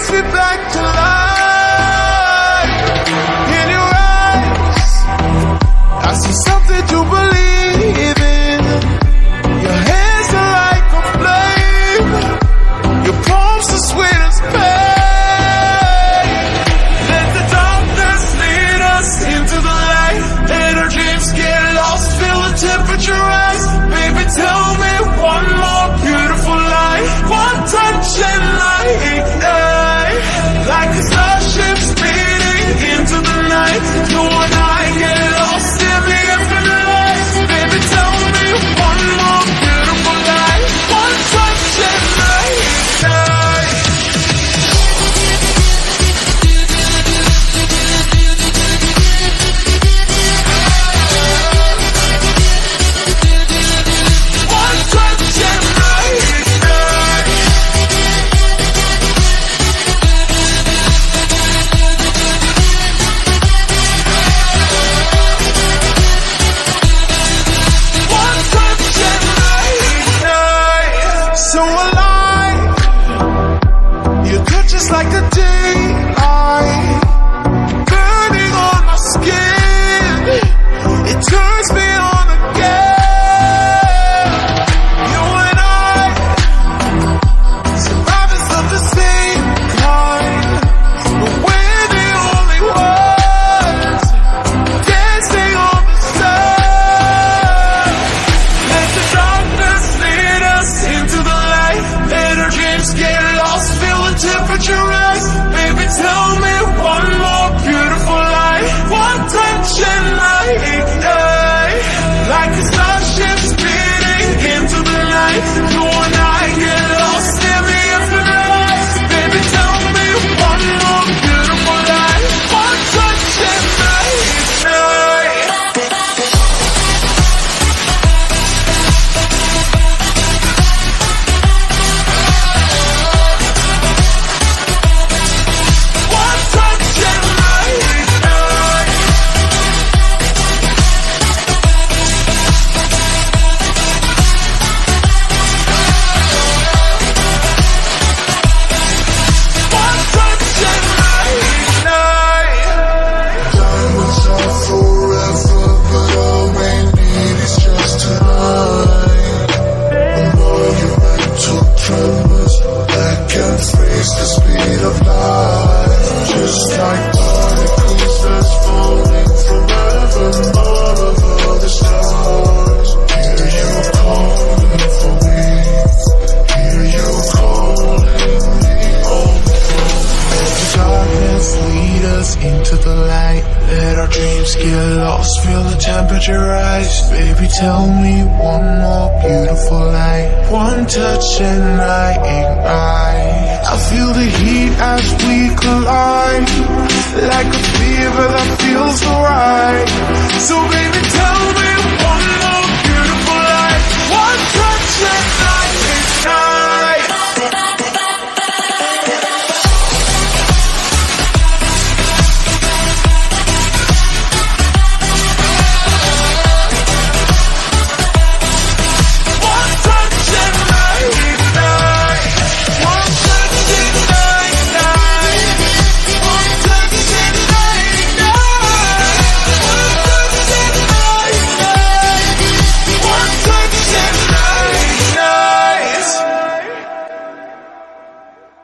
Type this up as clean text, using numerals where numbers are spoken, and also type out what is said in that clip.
brings me back to life. In your eyes, I see something to believe in. Your hands are like a flame. Your palms are sweet as pain. Let the darkness lead us into the light. Let our dreams get lost, feel the temperature rise. Baby, tell me one more beautiful lie. One touch and light ignite. Like a starship speeding into the night. You and I get lost in the infinite light. Baby, tell me one more beautiful lie. One touch and light ignite. One touch and light ignite. One touch and light ignite. So alive, your touch is like a daylight, burning on my skin. It turns me on again. You and I, survivors of the same kind, but we're the only ones dancing on the sun. Let the darkness lead us into the light. Let our dreams get lost, feel the temperature rise. Baby, tell me one more beautiful lie. One touch and light ignite. Like a starship speeding into the night. You and I get lost in the infinite light. Baby, tell me one more beautiful lie. One touch and light ignite. One touch and light ignite. One touch and light ignite. Diamonds are forever, but all we need is just tonight. And all your mental tremors that can face the speed of light. Just like particles that's falling from heaven, all over the stars. Hear you calling for me. Hear you calling me. Let the darkness lead us into the light. Let our dreams get lost, feel the temperature rise. Baby, tell me one more beautiful light. One touch and I ignite. I feel the heat as we collide, like a fever that feels so right. So baby, tell me